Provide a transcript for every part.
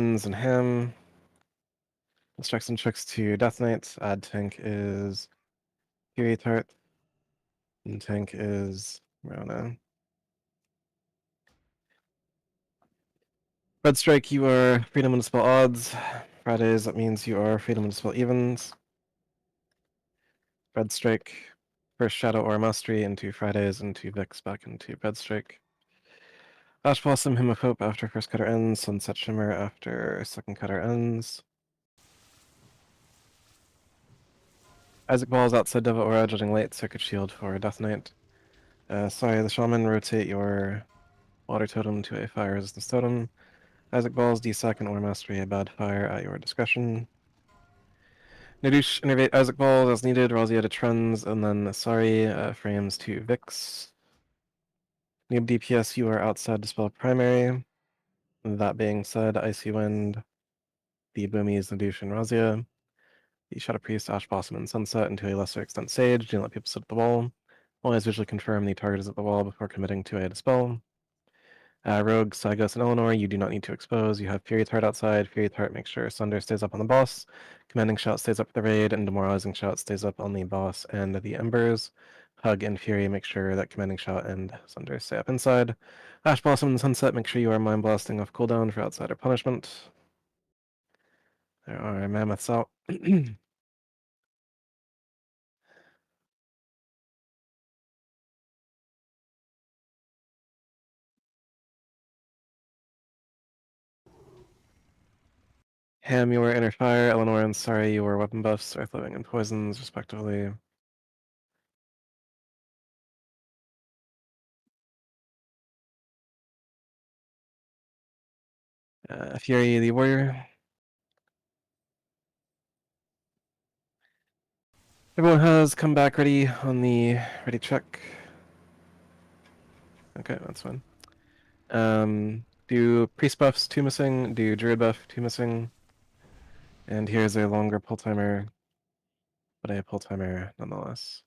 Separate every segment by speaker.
Speaker 1: Summons and Ham. Destruction checks to Death Knight. Add tank is Fury Tart. And tank is Rona. Red Strike, you are Freedom and Dispel Odds. Fridays, that means you are Freedom and Dispel Evens. Red Strike, first Shadow or Mastery into Fridays, into Vix, back into Red Strike. Ash Blossom, Hymn of Hope after first cutter ends. Sunset Shimmer after second cutter ends. Isaac Balls outside Deva Aura, judging late. Circuit Shield for Death Knight. Sorry, the Shaman, rotate your Water Totem to a Fire Resistance Totem. Isaac Balls, D-Sec and Aura Mastery, a Bad Fire at your discretion. Nadoosh, innervate Isaac Balls as needed, Razia to Trends, and then Sorry, frames to Vix. Noob DPS, you are outside Dispel Primary. That being said, Icy Wind, the Boomies, Nadoosh, and Razia. The Shadow Priest, Ash Blossom, and Sunset, and to a lesser extent Sage. Do not let people sit at the wall. Always visually confirm the target is at the wall before committing to a Dispel. Rogue, Cygos, and Eleanor, you do not need to expose. You have Fury Tart outside. Fury Tart makes sure Sunder stays up on the boss. Commanding Shout stays up for the raid, and Demoralizing Shout stays up on the boss and the Embers. Hug and Fury make sure that Commanding Shout and Sunder stay up inside. Ash Blossom and Sunset, make sure you are Mind Blasting off cooldown for outsider punishment. There are Mammoths out. Ham, you are Inner Fire. Eleanor and Sorry, you are Weapon Buffs, Earth Living, and Poisons, respectively. Fury, the Warrior. Everyone has come back ready on the ready check. Okay, that's fine. Do Priest buffs, 2 missing. Do Druid buff, 2 missing. And here's a longer pull timer, but a pull timer nonetheless.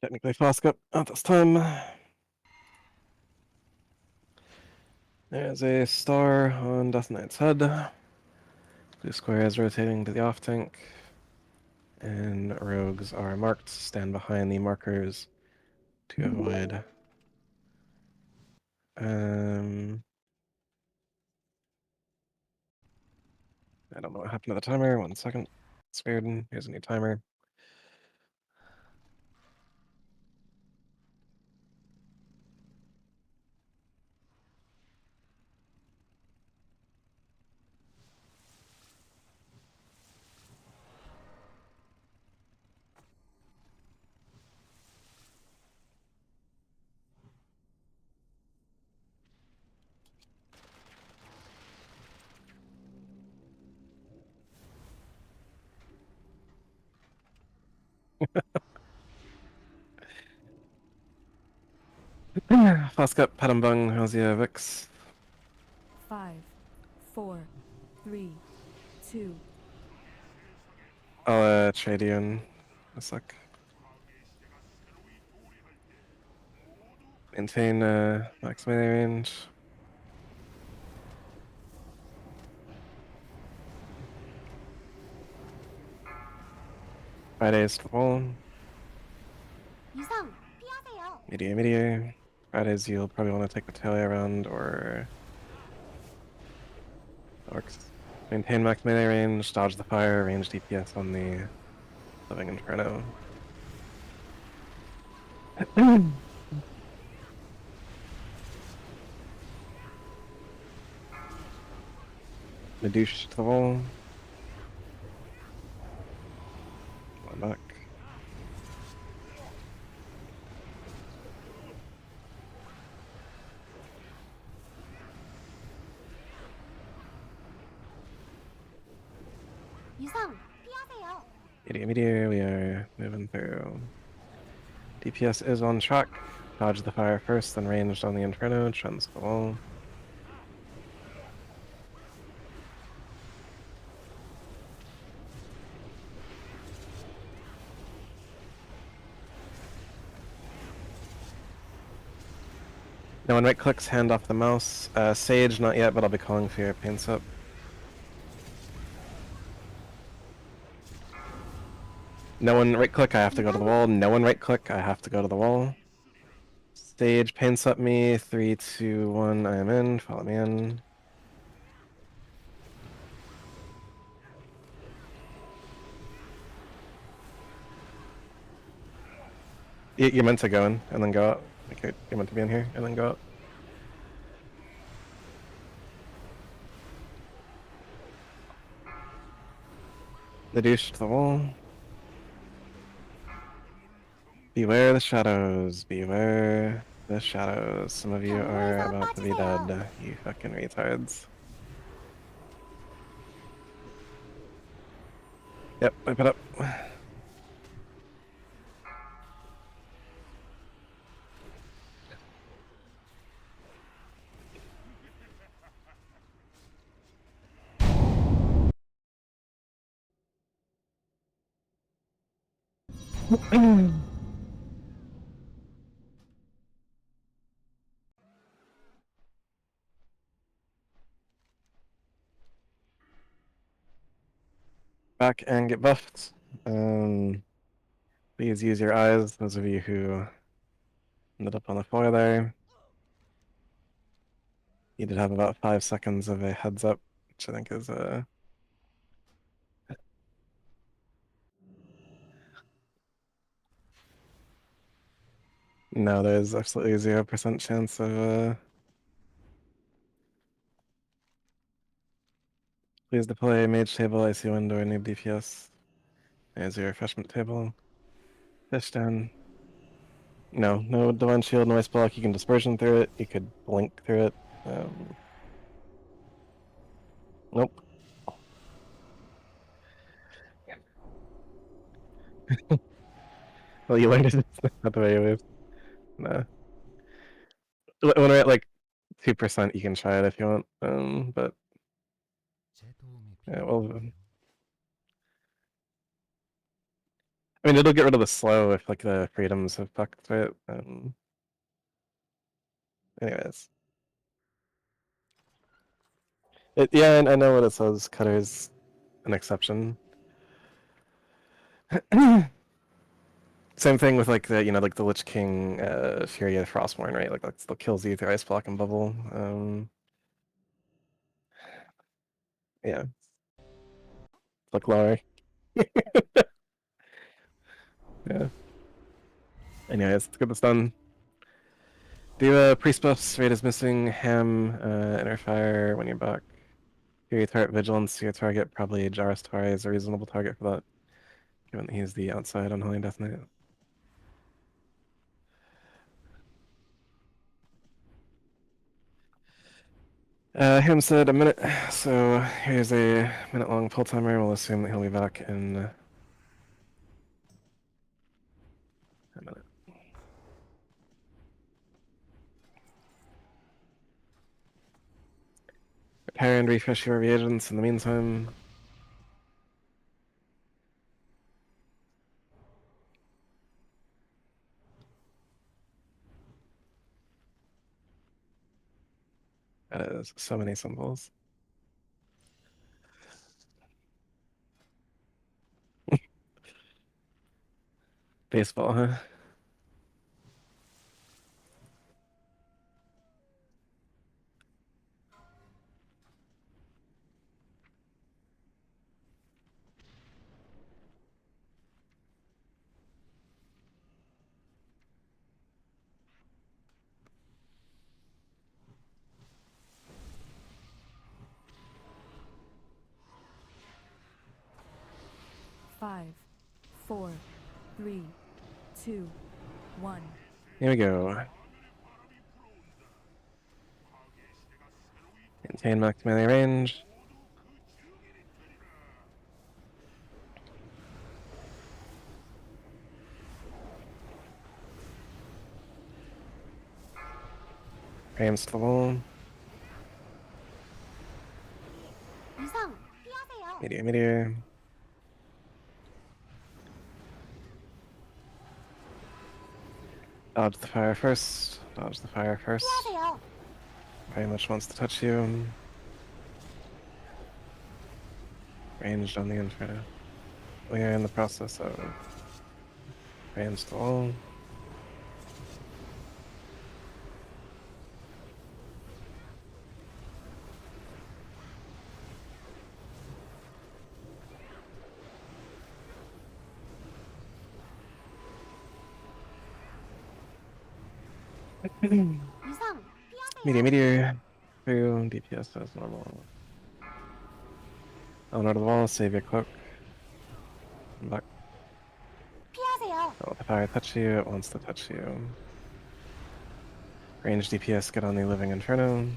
Speaker 1: Technically flask up at this time. There's a star on Death Knight's head. Blue square is rotating to the off tank. And rogues are marked. Stand behind the markers to avoid. I don't know what happened to the timer. 1 second. It's weird. Here's a new timer. Flask up, Padambung, Hosea, Vix.
Speaker 2: 5, 4, 3, 2.
Speaker 1: I'll trade you in a sec. Maintain max melee range. Fridays to wall. Media. Fridays you'll probably want to take the Talia around or Orcs. Maintain max melee range, dodge the fire, range DPS on the Living Inferno. Nadoosh to the wall. One back. Media, we are moving through. DPS is on track. Dodge the fire first, then ranged on the Inferno, trends the wall. No one right clicks, hand off the mouse. Sage, not yet, but I'll be calling for your paints up. No one right click, I have to go to the wall. No one right click, I have to go to the wall. Sage paints up me. 3, 2, 1, I am in. Follow me in. You're meant to go in and then go out. Okay, you're meant to be in here and then go out. The douche to the wall. Beware the shadows. Beware the shadows. Some of you are about to be dead. You fucking retards. Yep, wipe it up. Back and get buffed. Please use your eyes, those of you who ended up on the floor there. You did have about 5 seconds of a heads up, which I think is no, there's absolutely 0% chance of please deploy mage table, IC window, or noob DPS. There's your refreshment table. Fish down. No divine shield, no ice block. You can dispersion through it. You could blink through it. Nope. Well, you learned it. It's not the way it was. No. When we're at like 2%, you can try it if you want. But yeah, well, I mean, it'll get rid of the slow if like the freedoms have fucked with it. Anyways, yeah, I know what it says. Cutter's an exception. Same thing with like the like the Lich King Fury of Frostmourne, right? Like that still kills you through Ice Block and Bubble. Yeah, look lower. Yeah. Anyways, let's get this done. Do priest buffs. Raid is missing. Ham, inner fire when you're back. Fury turret vigilance. Your target probably Jarus Tari is a reasonable target for that, given that he's the outside Unholy Death Knight. Ham said a minute, so here's a minute-long pull timer. We'll assume that he'll be back in a minute. Repair and refresh your reagents in the meantime. That is so many symbols. Baseball, huh?
Speaker 2: Five, 4, 3, 2, 1.
Speaker 1: Here we go. Maintain max melee range. Rams to the wall.
Speaker 3: 이상 피하세요.
Speaker 1: Meteor. Dodge the fire first. Dodge the fire first.
Speaker 3: 피하세요.
Speaker 1: Very much wants to touch you. Ranged on the Inferno. We are in the process of ranged to all.
Speaker 3: 이상 피하세요.
Speaker 1: Meteor. Through DPS as normal. On out of the wall, save your cloak. Come back.
Speaker 3: 피하세요.
Speaker 1: Don't let the fire touch you, it wants to touch you. Range DPS, get on the Living Inferno.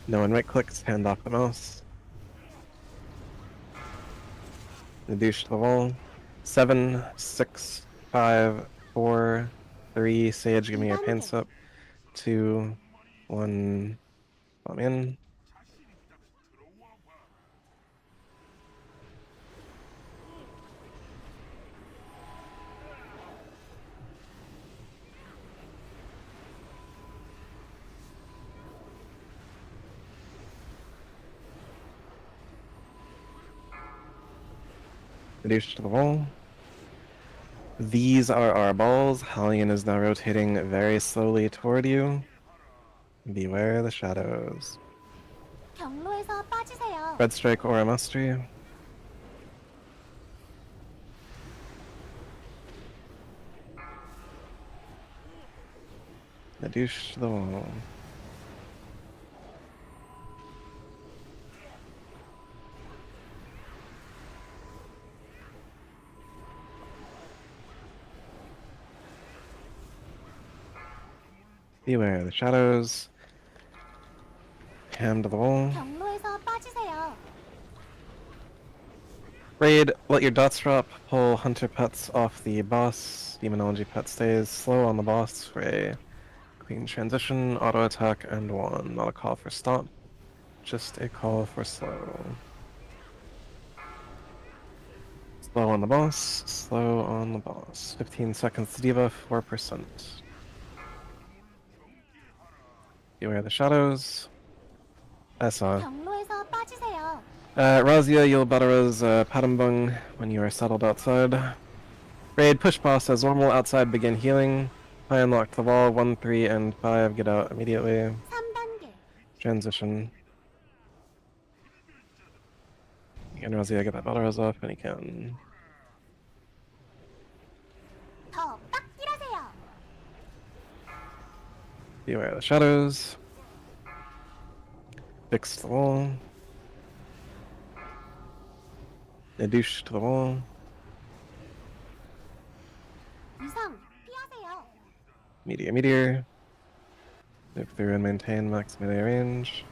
Speaker 1: No one right clicks, hand off the mouse. The douche to the wall. 7, 6, 5, 4, 3, Sage, give me your paints up. 2, 1, bomb in. Reduce to the wall. These are our balls. Hallion is now rotating very slowly toward you. Beware the shadows.
Speaker 3: 경로에서 빠지세요.
Speaker 1: Red strike or a mastery. Reduce to the wall. Beware the shadows. Ham to the wall.
Speaker 3: 경로에서 빠지세요.
Speaker 1: Raid, let your dots drop. Pull hunter pets off the boss. Demonology pet stays slow on the boss for a clean transition, auto attack, and 1. Not a call for stop, just a call for slow. Slow on the boss, slow on the boss. 15 seconds to debuff, 4%. Beware the shadows. I saw.
Speaker 3: 경로에서 빠지세요.
Speaker 1: Razia, you'll Butter's Padambung when you are settled outside. Raid, push boss as normal outside, begin healing. I unlocked the wall, 1, 3, and 5, get out immediately.
Speaker 3: 3단계.
Speaker 1: Transition. You can Razia get that Butter's off, and you can.
Speaker 3: 더 빡 딜하세요.
Speaker 1: Beware the shadows. Fix the wall. A douche to the wall.
Speaker 3: 이상 피하세요.
Speaker 1: Meteor. Move through and maintain max melee range.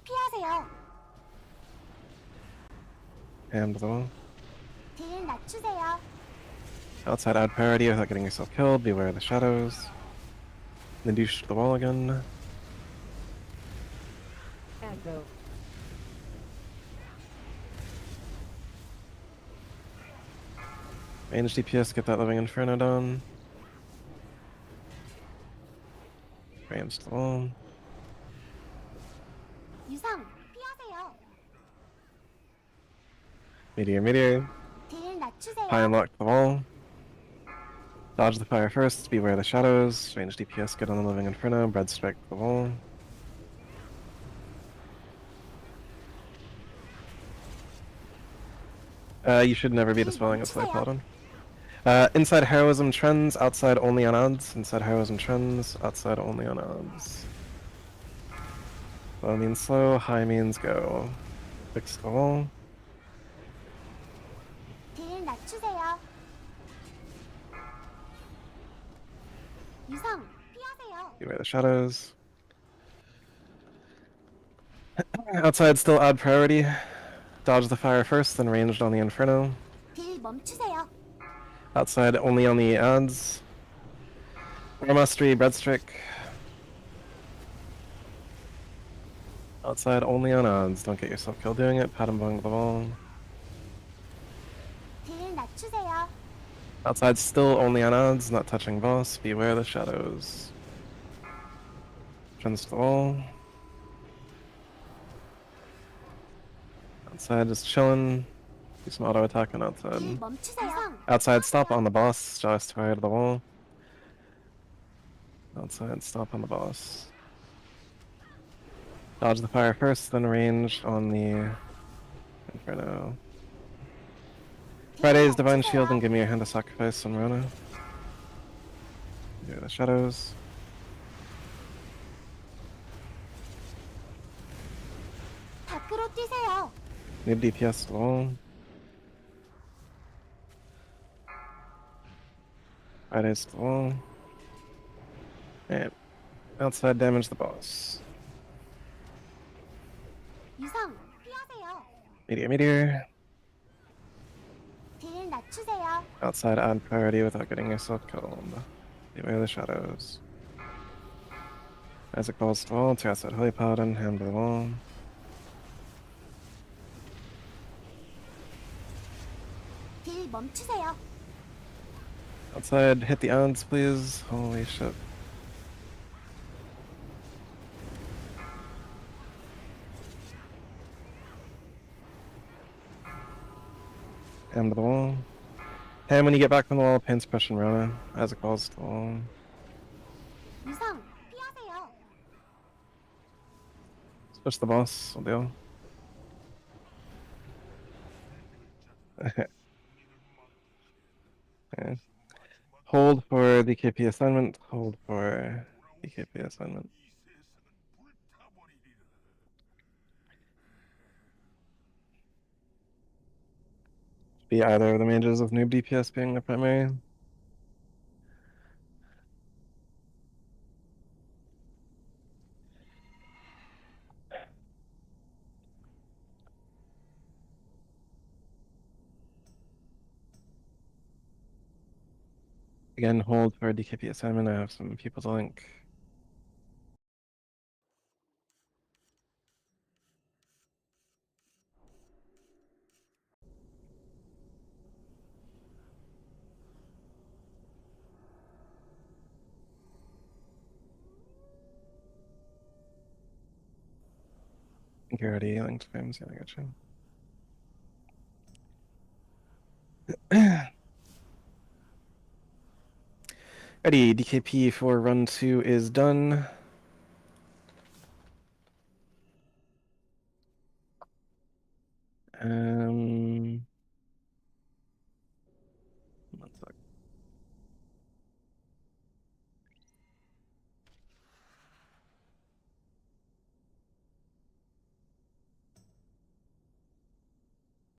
Speaker 3: 피하세요.
Speaker 1: Hand to the wall.
Speaker 3: 딜 낮추세요.
Speaker 1: Outside add parity without getting yourself killed. Beware of the shadows. Then douche to the wall again.
Speaker 2: Echo.
Speaker 1: Range DPS, get that Living Inferno down. Range to the wall.
Speaker 3: 이상 피하세요.
Speaker 1: Meteor.
Speaker 3: 딜 낮추세요.
Speaker 1: I unlocked the wall. Dodge the fire first, beware of the shadows. Range DPS, get on the Living Inferno. Bread strike the wall. You should never be dispelling a Slay Paladin. Inside Heroism trends, outside only on odds. Inside Heroism trends, outside only on odds. Low means slow, high means go. Fix the wall.
Speaker 3: 딜 낮추세요. 이상 피하세요.
Speaker 1: Beware the shadows. Outside still odd priority. Dodge the fire first, then ranged on the Inferno.
Speaker 3: 딜 멈추세요.
Speaker 1: Outside only on the odds. War Mastery, Breadstrick. Outside only on odds. Don't get yourself killed doing it. Pat him bung the ball.
Speaker 3: 딜 낮추세요.
Speaker 1: Outside still only on odds. Not touching boss. Beware the shadows. Turns to the wall. Outside just chilling. Do some auto attacking
Speaker 3: 딜
Speaker 1: outside.
Speaker 3: 멈추세요.
Speaker 1: Outside stop on the boss. Just right of the wall. Outside stop on the boss. Dodge the fire first, then range on the Inferno. Friday's Divine Shield and give me your hand of sacrifice on Rona. Do the shadows.
Speaker 3: 밖으로 뛰세요.
Speaker 1: Need DPS to the wall. Friday's to the wall. And outside damage the boss.
Speaker 3: 유성 피하세요.
Speaker 1: Meteor.
Speaker 3: 딜 낮추세요.
Speaker 1: Outside add priority without getting yourself killed. Beware the shadows. Isaac falls to the wall, tear outside Holy Paladin, hand to the wall.
Speaker 3: 딜 멈추세요.
Speaker 1: Outside, hit the odds, please. Holy shit. Hand to the wall. Hand when you get back from the wall, pain suppression Rona. Isaac falls to the wall.
Speaker 3: 유성 피하세요.
Speaker 1: Push the boss, will deal. Okay. Hold for DKP assignment, hold for DKP assignment. Be either of the mages with noob DPS being the primary. Again, hold for DKP assignment. I have some people to link. I think you're already linked frames. Yeah, I got you. Ready, DKP for run 2 is done.